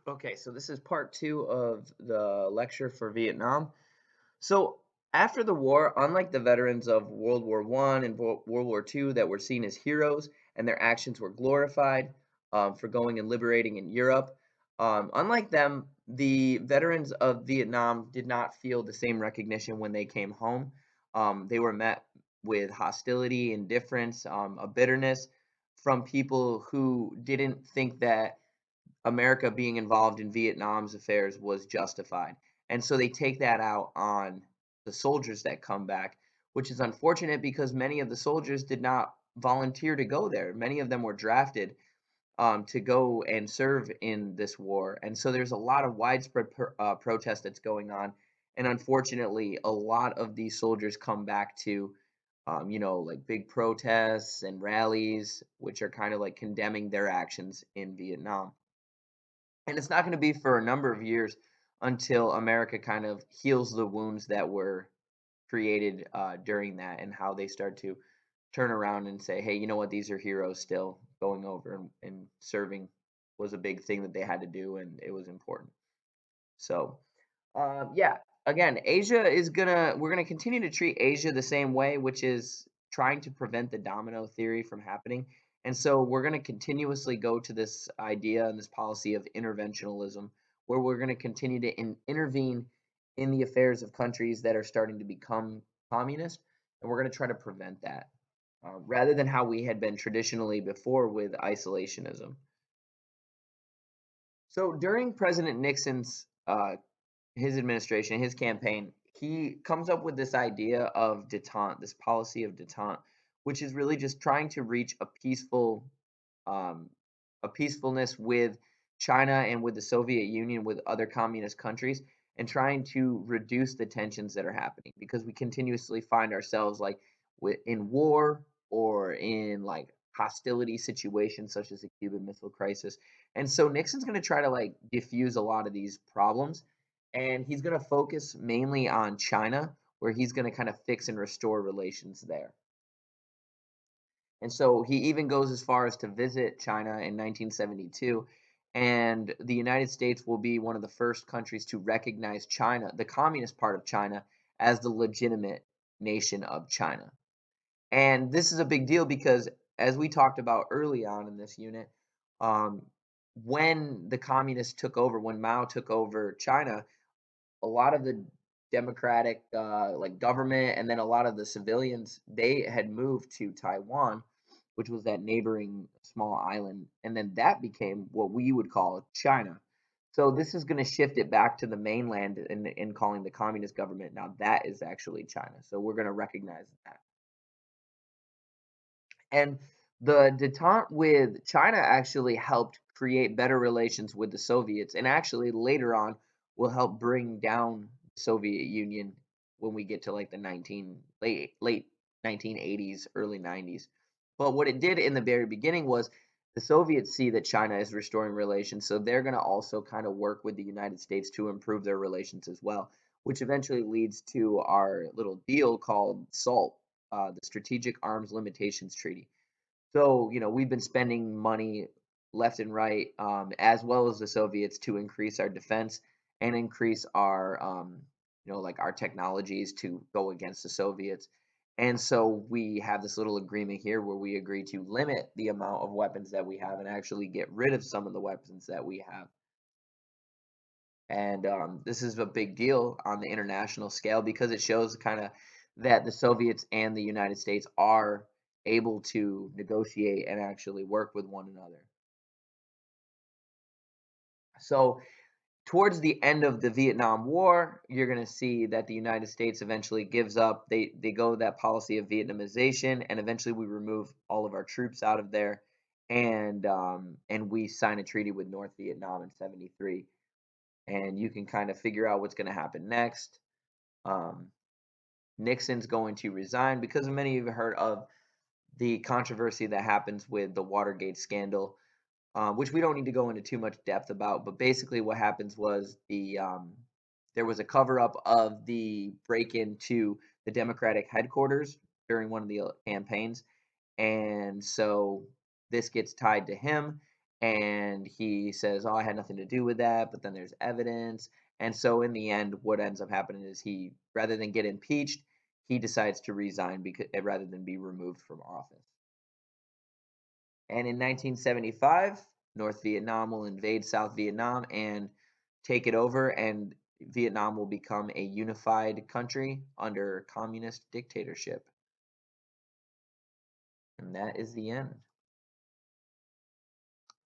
Okay, so this is part two of the lecture for Vietnam. So after the war, unlike the veterans of World War One and World War Two that were seen as heroes and their actions were glorified for going and liberating in Europe, unlike them, the veterans of Vietnam did not feel the same recognition when they came home. They were met with hostility, indifference, a bitterness from people who didn't think that America being involved in Vietnam's affairs was justified. And so they take that out on the soldiers that come back, which is unfortunate because many of the soldiers did not volunteer to go there. Many of them were drafted to go and serve in this war. And so there's a lot of widespread protest that's going on. And unfortunately, a lot of these soldiers come back to, like big protests and rallies, which are kind of like condemning their actions in Vietnam. And it's not going to be for a number of years until America kind of heals the wounds that were created during that and how they start to turn around and say, hey, you know what, these are heroes still going over and serving was a big thing that they had to do and it was important. So, yeah, again, we're gonna continue to treat Asia the same way, which is trying to prevent the domino theory from happening. And so we're gonna continuously go to this idea and this policy of interventionalism, where we're gonna continue to intervene in the affairs of countries that are starting to become communist, and we're gonna try to prevent that, rather than how we had been traditionally before with isolationism. So during President Nixon's his administration, his campaign, he comes up with this idea of detente, this policy of detente, which is really just trying to reach um, a peacefulness with China and with the Soviet Union, with other communist countries, and trying to reduce the tensions that are happening because we continuously find ourselves like in war or in like hostility situations such as the Cuban Missile Crisis. And so Nixon's going to try to like diffuse a lot of these problems and he's going to focus mainly on China, where he's going to kind of fix and restore relations there. And so he even goes as far as to visit China in 1972, and the United States will be one of the first countries to recognize China, the communist part of China, as the legitimate nation of China. And this is a big deal because, as we talked about early on in this unit, um, when the communists took over, when Mao took over China, a lot of the democratic like government and then a lot of the civilians they had moved to Taiwan, which was that neighboring small island, and then that became what we would call China. So this is going to shift it back to the mainland in calling the communist government now that is actually China. So we're going to recognize that. And the detente with China actually helped create better relations with the Soviets, and actually later on will help bring down the Soviet Union when we get to like the 19 late 1980s, early 90s. But what it did in the very beginning was the Soviets see that China is restoring relations, so they're going to also kind of work with the United States to improve their relations as well, which eventually leads to our little deal called SALT, the Strategic Arms Limitations Treaty. So, we've been spending money left and right, as well as the Soviets, to increase our defense and increase our, like our technologies to go against the Soviets. And so we have this little agreement here where we agree to limit the amount of weapons that we have and actually get rid of some of the weapons that we have. And this is a big deal on the international scale because it shows kind of that the Soviets and the United States are able to negotiate and actually work with one another. So, towards the end of the Vietnam War, you're going to see that the United States eventually gives up. They go that policy of Vietnamization, and eventually we remove all of our troops out of there, and we sign a treaty with North Vietnam in '73. And you can kind of figure out what's going to happen next. Um, Nixon's going to resign because many of you have heard of the controversy that happens with the Watergate scandal, which we don't need to go into too much depth about. But basically, what happens was there was a cover up of the break into the Democratic headquarters during one of the campaigns, and so this gets tied to him. and he says, "Oh, I had nothing to do with that," but then there's evidence. And so in the end, what ends up happening is he, rather than get impeached, he decides to resign because rather than be removed from office. And in 1975, North Vietnam will invade South Vietnam and take it over, and Vietnam will become a unified country under communist dictatorship. And that is the end.